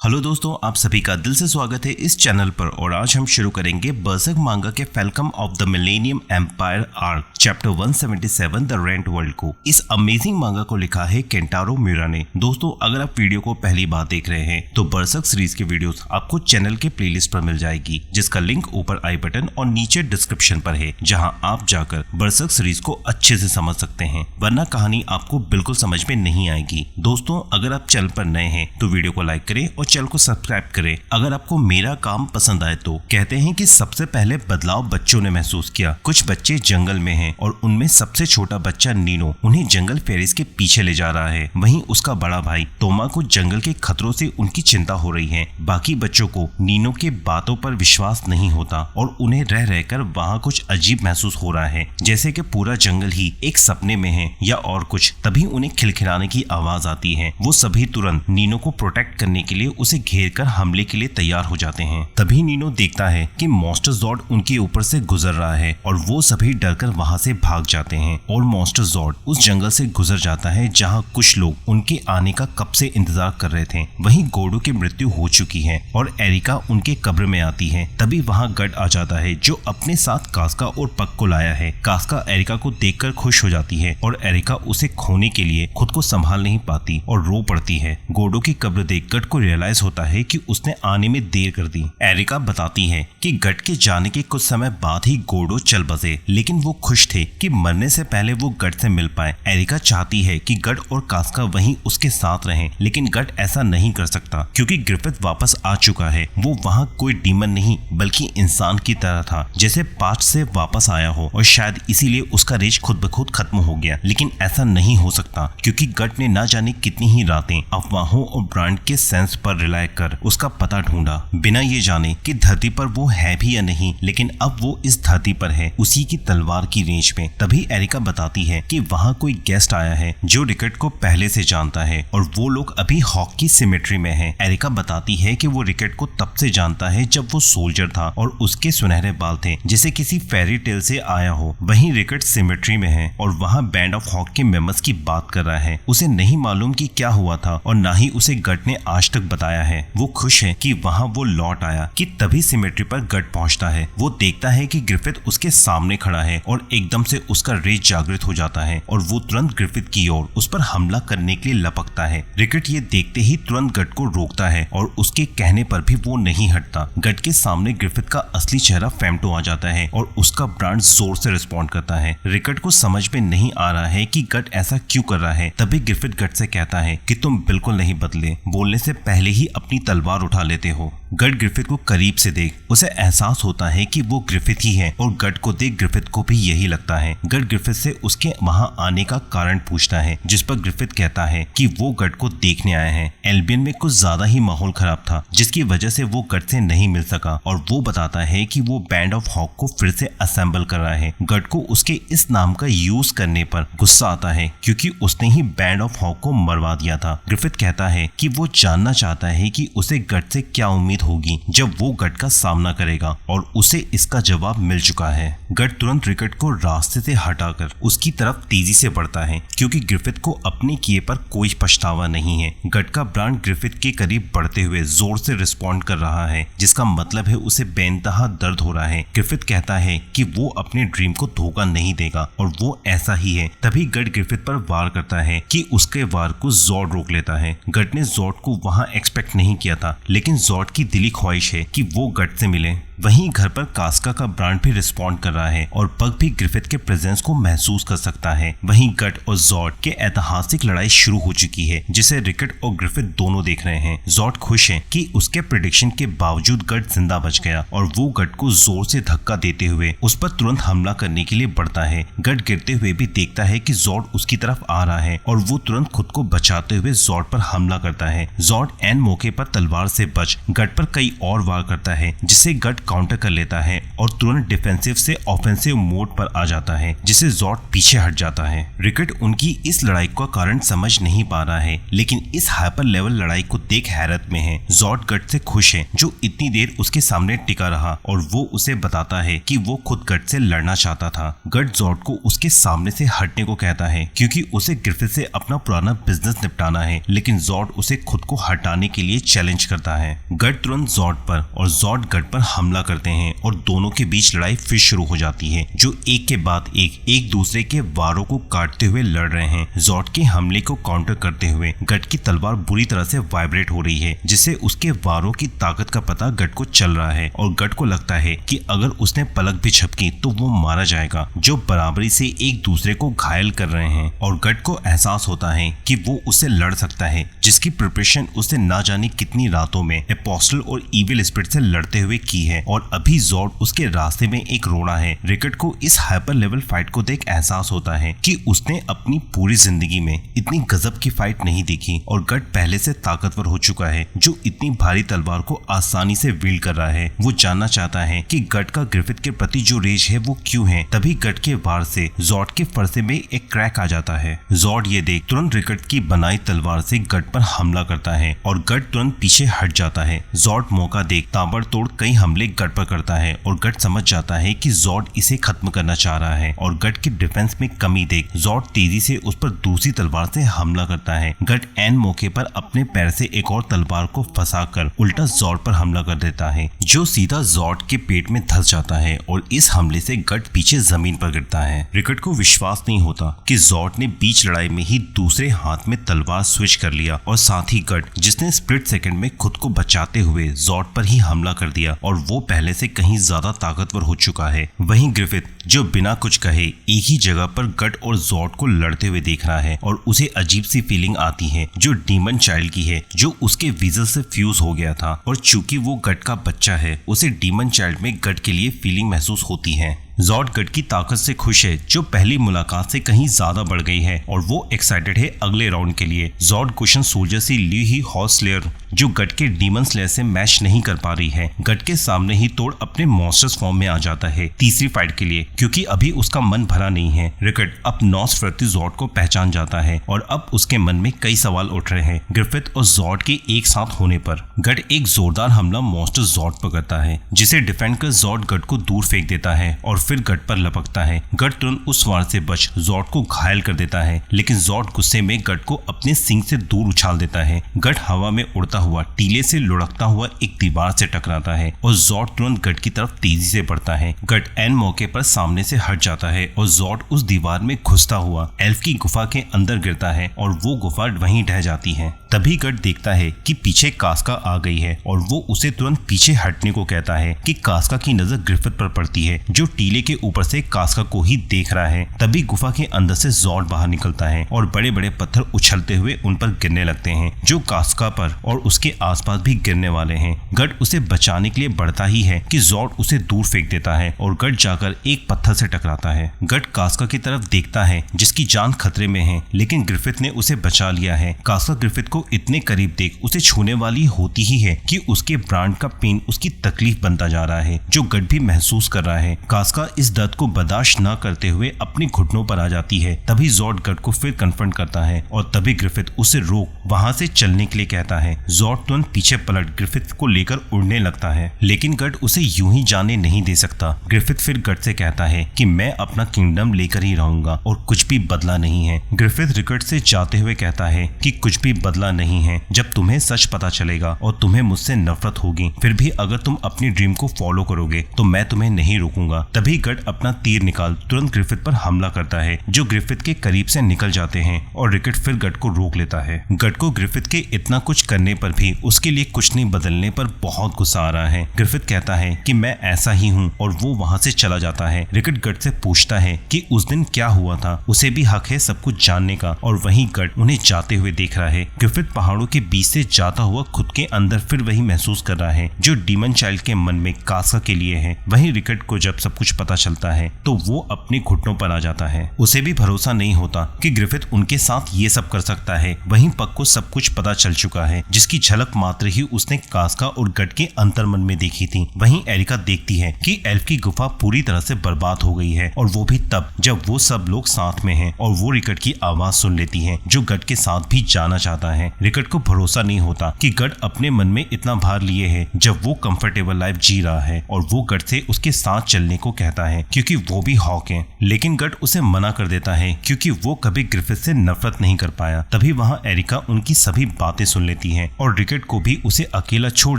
Hello दोस्तों, आप सभी का दिल से स्वागत है इस चैनल पर। और आज हम शुरू करेंगे बर्सर्क मांगा के Falcon of the Millennium Empire arc chapter 177 the rent world को। इस अमेजिंग मांगा को लिखा है केंटारो मिुरा ने। दोस्तों, अगर आप वीडियो को पहली बार देख रहे हैं तो बर्सर्क सीरीज के वीडियोस आपको चैनल के प्लेलिस्ट पर मिल जाएगी, जिसका लिंक ऊपर आई बटन और नीचे डिस्क्रिप्शन पर है, जहां आप जाकर बर्सर्क सीरीज को अच्छे से समझ सकते हैं, वरना कहानी आपको बिल्कुल समझ में नहीं आएगी। दोस्तों, अगर आप चैनल पर नए हैं तो वीडियो को लाइक करें और चैनल को सब्सक्राइब करें। अगर आपको मेरा काम पसंद आए तो कहते हैं कि सबसे पहले बदलाव बच्चों ने महसूस किया। कुछ बच्चे जंगल में हैं और उनमें सबसे छोटा बच्चा नीनो उन्हें जंगल फेरिस के पीछे ले जा रहा है। वहीं उसका बड़ा भाई तोमा को जंगल के खतरों से उनकी चिंता हो रही है। बाकी बच्चों को नीनो के बातों पर विश्वास नहीं होता और उन्हें रह रहकर वहाँ कुछ अजीब महसूस हो रहा है, जैसे कि पूरा जंगल ही एक सपने में है या और कुछ। तभी उन्हें खिलखिलाने की आवाज आती है। वो सभी तुरंत नीनो को प्रोटेक्ट करने के लिए उसे घेर कर हमले के लिए तैयार हो जाते हैं। तभी नीनो देखता है कि मॉन्स्टर ज़ॉर्ड उनके ऊपर से गुजर रहा है और वो सभी डरकर वहां से भाग जाते हैं। और मॉन्स्टर ज़ॉर्ड उस जंगल से गुजर जाता है जहां कुछ लोग उनके आने का कब से इंतजार कर रहे थे। वहीं गोडो की मृत्यु हो चुकी है और एरिका उनके कब्र में आती है। तभी वहां गड आ जाता है, जो अपने साथ कास्का और पग को लाया है। कास्का एरिका को देखकर खुश हो जाती है और एरिका उसे खोने के लिए खुद को संभाल नहीं पाती और रो पड़ती है। गोडो की कब्र देख गड को रियलाइज होता है कि उसने आने में देर कर दी। एरिका बताती है कि गड के जाने के कुछ समय बाद ही गोडो चल बसे, लेकिन वो खुश थे कि मरने से पहले वो गड से मिल पाए। एरिका चाहती है कि गड और कास्का वहीं उसके साथ रहें, लेकिन गड ऐसा नहीं कर सकता क्योंकि ग्रिफिथ वापस आ चुका है। वो वहाँ कोई डीमन नहीं बल्कि इंसान की तरह था, जैसे पास्ट से वापस आया हो, और शायद इसीलिए उसका रेज खुद ब खुद खत्म हो गया। लेकिन ऐसा नहीं हो सकता क्योंकि गड ने ना जाने कितनी ही रातें अफवाहों और ब्रांड के सेंस पर रिलाय कर उसका पता ढूंढा, बिना ये जाने कि धरती पर वो है भी या नहीं। लेकिन अब वो इस धरती पर है, उसी की तलवार की रेंज में। तभी एरिका बताती है कि वहाँ कोई गेस्ट आया है जो रिकट को पहले से जानता है और वो लोग अभी हॉक की सिमेट्री में है। एरिका बताती है कि वो रिकट को तब से जानता है जब वो सोल्जर था और उसके सुनहरे बाल थे जैसे किसी फेरी टेल से आया हो। वहीं रिकट सिमेट्री में है और वहाँ बैंड ऑफ हॉक के मेंबर्स की बात कर रहा है। उसे नहीं मालूम कि क्या हुआ था और ना ही उसे गट ने आज तक बताया है। वो खुश है कि वहाँ वो लौट आया कि तभी सिमेट्री पर गट पहुंचता है। वो देखता है कि ग्रिफिथ उसके सामने खड़ा है और एकदम से उसका रेज जागृत हो जाता है और वो तुरंत ग्रिफिथ की ओर उस पर हमला करने के लिए लपकता है। रिकट ये देखते ही तुरंत गट को रोकता है और उसके कहने पर भी वो नहीं हटता। गट के सामने ग्रिफिथ का असली चेहरा फेम्टो आ जाता है और उसका ब्रांड जोर से रिस्पॉन्ड करता है। रिकट को समझ में नहीं आ रहा है कि गट ऐसा क्यों कर रहा है। तभी ग्रिफिथ गट से कहता है कि तुम बिल्कुल नहीं बदले, बोलने से पहले ही अपनी तलवार उठा लेते हो। गट ग्रिफिथ को करीब से देख उसे एहसास होता है कि वो ग्रिफिथ ही है और गट को देख ग्रिफिथ को भी यही लगता है। गट ग्रिफिथ से उसके वहां आने का कारण पूछता है, जिस पर ग्रिफिथ कहता है कि वो गट को देखने आया है। एल्बियन में कुछ ज्यादा ही माहौल खराब था, जिसकी वजह से वो गट से नहीं मिल सका और वो बताता है कि वो बैंड ऑफ हॉक को फिर से असेंबल कर रहा है। गट को उसके इस नाम का यूज करने पर गुस्सा आता है क्योंकि उसने ही बैंड ऑफ हॉक को मरवा दिया था। ग्रिफिथ कहता है कि वो जानना चाहता है कि उसे गट से क्या उम्मीद होगी जब वो गट का सामना करेगा, और उसे इसका जवाब मिल चुका है। गट तुरंत रिकट को रास्ते से हटाकर उसकी तरफ तेजी से बढ़ता है क्योंकि ग्रिफिथ को अपने किए पर कोई पछतावा नहीं है। गट का ब्रांड ग्रिफिथ के करीब बढ़ते हुए जोर से रिस्पॉन्ड कर रहा है, जिसका मतलब है उसे बेइंतहा दर्द हो रहा है। ग्रिफिथ कहता है कि वो अपने ड्रीम को धोखा नहीं देगा और वो ऐसा ही है। तभी गट ग्रिफिथ पर वार करता है कि उसके वार को ज़ॉर्ड रोक लेता है। गट ने ज़ॉर्ड को वहां एक्सपेक्ट नहीं किया था, लेकिन ज़ॉर्ड की दिली ख्वाहिश है कि वो गट से मिले। वहीं घर पर कास्का का ब्रांड भी रिस्पॉन्ड कर रहा है और पग भी ग्रिफिथ के प्रेजेंस को महसूस कर सकता है। वहीं गट और ज़ॉर्ड के ऐतिहासिक लड़ाई शुरू हो चुकी है, जिसे रिकट और ग्रिफिथ दोनों देख रहे हैं। ज़ॉर्ड खुश है कि उसके प्रेडिक्शन के बावजूद गट जिंदा बच गया और वो गट को जोर से धक्का देते हुए उस पर तुरंत हमला करने के लिए बढ़ता है। गट गिरते हुए भी देखता है कि ज़ॉर्ड उसकी तरफ आ रहा है और वो तुरंत खुद को बचाते हुए ज़ॉर्ड पर हमला करता है। ज़ॉर्ड एन मौके पर तलवार से बच गट पर कई और वार करता है, जिससे गट काउंटर कर लेता है और तुरंत डिफेंसिव से ऑफेंसिव मोड पर आ जाता है, जिससे जॉर्ड पीछे हट जाता है। रिकेट उनकी इस लड़ाई का कारण समझ नहीं पा रहा है, लेकिन इस हाइपर लेवल लड़ाई को देख हैरत में है। जॉर्ड गट से खुश है जो इतनी देर उसके सामने टिका रहा और वो उसे बताता है कि वो खुद गट से लड़ना चाहता था। गट जॉर्ड को उसके सामने से हटने को कहता है क्योंकि उसे ग्रिफिथ से अपना पुराना बिजनेस निपटाना है, लेकिन जॉर्ड उसे खुद को हटाने के लिए चैलेंज करता है। गट तुरंत जॉर्ड पर और जॉर्ड गट पर हमला करते हैं और दोनों के बीच लड़ाई फिर शुरू हो जाती है, जो एक के बाद एक दूसरे के वारों को काटते हुए लड़ रहे हैं। जॉर्ड के हमले को काउंटर करते हुए गट की तलवार बुरी तरह से वाइब्रेट हो रही है, जिससे उसके वारों की ताकत का पता गट को चल रहा है और गट को लगता है कि अगर उसने पलक भी झपकी तो वो मारा जाएगा, जो बराबरी से एक दूसरे को घायल कर रहे हैं। और गट को एहसास होता है कि वो उससे लड़ सकता है, जिसकी प्रिपरेशन उसने ना जाने कितनी रातों में एपोस्टल और इविल स्पिरिट से लड़ते हुए की है, और अभी जॉर्ड उसके रास्ते में एक रोड़ा है। रिकेट को इस हाइपर लेवल फाइट को देख एहसास होता है कि उसने अपनी पूरी जिंदगी में इतनी गजब की फाइट नहीं देखी और गट पहले से ताकतवर हो चुका है, जो इतनी भारी तलवार को आसानी से विल्ड कर रहा है। वो जानना चाहता है कि गट का ग्रिफिथ के प्रति जो रेज है वो क्यों है। तभी गट के वार से जॉर्ड के फरसे में एक क्रैक आ जाता है। जॉर्ड ये देख तुरंत रिकेट की बनाई तलवार से गट पर हमला करता है और गट तुरंत पीछे हट जाता है। जॉर्ड मौका देख ताबड़तोड़ कई हमले गट पर करता है और गट समझ जाता है कि जॉर्ड इसे खत्म करना चाह रहा है, और गट के डिफेंस में कमी देख जॉर्ड तेजी से उस पर दूसरी तलवार से हमला करता है। गट एन मौके पर अपने पैर से एक और तलवार को फंसाकर उल्टा जॉर्ड पर हमला कर देता है, जो सीधा जॉर्ड के पेट में धंस जाता है और इस हमले से गट पीछे जमीन पर गिरता है। रिकेट को विश्वास नहीं होता कि जॉर्ड ने बीच लड़ाई में ही दूसरे हाथ में तलवार स्विच कर लिया, और साथ ही गट जिसने स्प्लिट सेकंड में खुद को बचाते हुए जॉर्ड पर ही हमला कर दिया और वो पहले से कहीं ज्यादा ताकतवर हो चुका है। वहीं ग्रिफिथ जो बिना कुछ कहे एक ही जगह पर गट और जॉर्ड को लड़ते हुए देख रहा है, और उसे अजीब सी फीलिंग आती है जो डीमन चाइल्ड की है, जो उसके वीजल से फ्यूज हो गया था, और चूंकि वो गट का बच्चा है उसे डीमन चाइल्ड में गट के लिए फीलिंग महसूस होती है। जॉर्ड गट की ताकत से खुश है, जो पहली मुलाकात से कहीं ज्यादा बढ़ गई है, और वो एक्साइटेड है अगले राउंड के लिए। जॉर्ड क्वेश्चन सोल्जर से ली ही हॉर्स स्लेयर जो गट के डीमन स्लेयर से मैच नहीं कर पा रही है। गट के सामने ही तोड़ अपने मॉन्स्टर्स फॉर्म में आ जाता है तीसरी फाइट के लिए, क्योंकि अभी उसका मन भरा नहीं है। रिकेट अब नॉसफेरतु जॉर्ड को पहचान जाता है और अब उसके मन में कई सवाल उठ रहे हैं ग्रिफिथ और जॉर्ड के एक साथ होने पर। गट एक जोरदार हमला मॉन्स्टर जॉर्ड पर करता है, जिसे डिफेंड कर जॉर्ड गट को दूर फेंक देता है और फिर गट पर लपकता है। गट तुरंत उस वार से बच जॉर्ड को घायल कर देता है, लेकिन जॉर्ड गुस्से में गट को अपने सिंग से दूर उछाल देता है। गट हवा में उड़ता हुआ टीले से लुढ़कता हुआ एक दीवार से टकराता है और जॉर्ड तुरंत गट की तरफ तेजी से बढ़ता है। गट एन मौके पर सामने से हट जाता है और जॉर्ड उस दीवार में घुसता हुआ एल्फ की गुफा के अंदर गिरता है और वो गुफा वहीं ढह जाती है। तभी गट देखता है कि पीछे कास्का आ गई है और वो उसे तुरंत पीछे हटने को कहता है कि कास्का की नजर ग्रिफिथ पर पड़ती है, जो टीले के ऊपर से कास्का को ही देख रहा है। तभी गुफा के अंदर से जॉर्ड बाहर निकलता है और बड़े बड़े पत्थर उछलते हुए उन पर गिरने लगते हैं, जो कास्का पर और उसके आसपास भी गिरने वाले हैं। गट उसे बचाने के लिए बढ़ता ही है कि जॉर्ड उसे दूर फेंक देता है और गट जाकर एक पत्थर से टकराता है। गट कास्का की तरफ देखता है जिसकी जान खतरे में है, लेकिन ग्रिफिथ ने उसे बचा लिया है। कास्का ग्रिफिथ को इतने करीब देख उसे छूने वाली होती ही है कि उसके ब्रांड का पेन उसकी तकलीफ बनता जा रहा है, जो गट भी महसूस कर रहा है। कास्का इस दर्द को बर्दाश्त न करते हुए अपने घुटनों पर आ जाती है। तभी जॉर्ड गट को फिर कन्फ्रंट करता है और तभी ग्रिफिथ उसे रोक वहां से चलने के लिए कहता है। जॉर्ड तुरंत पीछे पलट ग्रिफिथ को लेकर उड़ने लगता है, लेकिन गट उसे यूं ही जाने नहीं दे सकता। ग्रिफिथ फिर गट से कहता है कि मैं अपना किंगडम लेकर ही रहूंगा और कुछ भी बदला नहीं है। ग्रिफिथ रिकेट से जाते हुए कहता है कि कुछ भी बदला नहीं है। जब तुम्हें सच पता चलेगा और तुम्हें मुझसे नफरत होगी, फिर भी अगर तुम अपनी ड्रीम को फॉलो करोगे तो मैं तुम्हें नहीं रोकूंगा। तभी गट अपना तीर निकाल तुरंत ग्रिफिथ पर हमला करता है, जो ग्रिफिथ के करीब से निकल जाते हैं और रिकेट फिर गट को रोक लेता है। गट को ग्रिफिथ के इतना कुछ करने पर भी उसके लिए कुछ नहीं बदलने पर बहुत गुस्सा आ रहा है। ग्रिफिथ कहता है कि मैं ऐसा ही हूँ और वो वहाँ से चला जाता है। रिकेट गट से पूछता है कि उस दिन क्या हुआ था, उसे भी हक है सब कुछ जानने का, और वहीं गट उन्हें जाते हुए देख रहा है। ग्रिफिथ पहाड़ों के बीच से जाता हुआ खुद के अंदर फिर वही महसूस कर रहा है जो डीमन चाइल्ड के मन में कास्का के लिए है। वहीं रिकेट को जब सब कुछ पता चलता है तो वो अपने घुटनों पर आ जाता है। उसे भी भरोसा नहीं होता कि ग्रिफिथ उनके साथ ये सब कर सकता है। वहीं पक को सब कुछ पता चल चुका है, जिसकी झलक मात्र ही उसने कास्का और गट के अंतर्मन में देखी थी। वहीं एरिका देखती है कि एल्फ की गुफा पूरी तरह से बर्बाद हो गई है, और वो भी तब जब वो सब लोग साथ में हैं, और वो रिकट की आवाज सुन लेती है जो गट के साथ भी जाना चाहता है। रिकट को भरोसा नहीं होता कि गट अपने मन में इतना भार लिए है जब वो कंफर्टेबल लाइफ जी रहा है, और वो गट से उसके साथ चलने को कहता है क्योंकि वो भी हॉक है। लेकिन गट उसे मना कर देता है क्योंकि वो कभी ग्रिफिथ से नफरत नहीं कर पाया। तभी वहाँ एरिका उनकी सभी बातें सुन लेती है और रिकट को भी उसे अकेला छोड़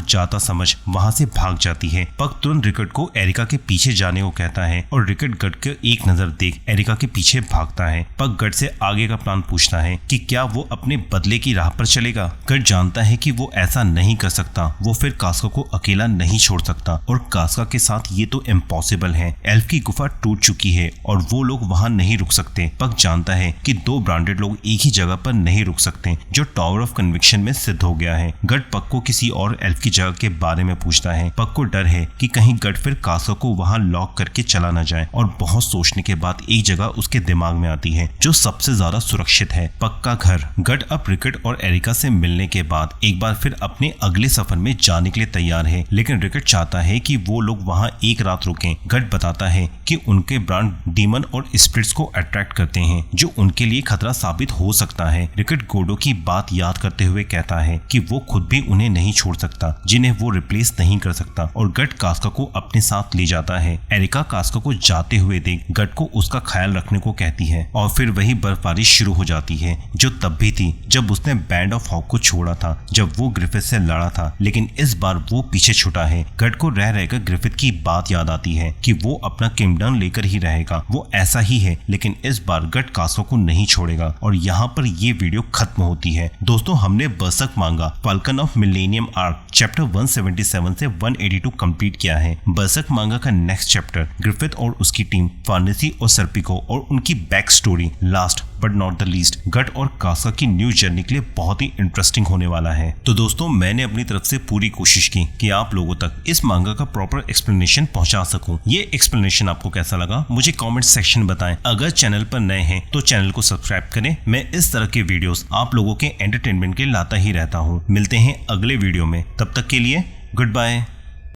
जाता समझ वहाँ से भाग जाती है। पक तुरंत रिकट को एरिका के पीछे जाने को कहता है और रिकट गट के एक नजर देख एरिका के पीछे भागता है। पक गट से आगे का प्लान पूछता है कि क्या वो अपने बदले की राह पर चलेगा। गट जानता है कि वो ऐसा नहीं कर सकता, वो फिर कास्का को अकेला नहीं छोड़ सकता, और कास्का के साथ ये तो इम्पॉसिबल है। एल्फ की गुफा टूट चुकी है और वो लोग वहाँ नहीं रुक सकते। पक जानता है कि दो ब्रांडेड लोग एक ही जगह पर नहीं रुक सकते, जो टावर ऑफ कन्विक्शन में सिद्ध हो गया है। गट पक को किसी और एल्फ की जगह के बारे में पूछता है। पक को डर है कि कहीं गट फिर कास्का को वहाँ लॉक करके चला न जाए, और बहुत सोचने के बाद एक जगह उसके दिमाग में आती है जो सबसे ज्यादा सुरक्षित है, पक का घर। गट अब रिकट और एरिका से मिलने के बाद एक बार फिर अपने अगले सफर में जाने के लिए तैयार है, लेकिन रिकट चाहता है कि वो लोग वहाँ एक रात रुकें। गट बताता है कि उनके ब्रांड डीमन और स्पिरिट्स को अट्रैक्ट करते हैं जो उनके लिए खतरा साबित हो सकता है। रिकट गोडो की बात याद करते हुए कहता है कि वो खुद भी उन्हें नहीं छोड़ सकता, जिन्हें वो रिप्लेस नहीं कर सकता, और गट कास्का को अपने साथ ले जाता है। एरिका कास्का को जाते हुए देख गट को उसका ख्याल रखने को कहती है, और फिर वही बर्फबारी शुरू हो जाती है जो तब भी थी जब उसने बैंड ऑफ हॉक को छोड़ा था, जब वो ग्रिफिथ से लड़ा था, लेकिन इस बार वो पीछे छुटा है। गट को रह रहकर ग्रिफिथ की बात याद आती है कि वो अपना किंगडम लेकर ही रहेगा। वो ऐसा ही है, लेकिन इस बार गट कास्का को नहीं छोड़ेगा। और यहाँ पर ये वीडियो खत्म होती है। दोस्तों, हमने बर्सर्क मांगा falcon of millennium arc chapter 177 से 182 कंप्लीट किया है। बर्सर्क मांगा का नेक्स्ट चैप्टर ग्रिफिथ और उसकी टीम, फार्नेसी और सर्पिको और उनकी back story, last but not the least Guts और कास्का की न्यू जर्नी के लिए बहुत ही इंटरेस्टिंग होने वाला है। तो दोस्तों, मैंने अपनी तरफ से पूरी कोशिश की कि आप लोगों तक इस मांगा का प्रॉपर एक्सप्लेनेशन पहुंचा सकूं। ये एक्सप्लेनेशन आपको कैसा लगा मुझे कमेंट सेक्शन बताएं। अगर चैनल पर नए हैं तो चैनल को सब्सक्राइब करें। मैं इस तरह के वीडियोस आप लोगों के एंटरटेनमेंट के लाता ही रहता हूँ। मिलते हैं अगले वीडियो में, तब तक के लिए गुड बाय।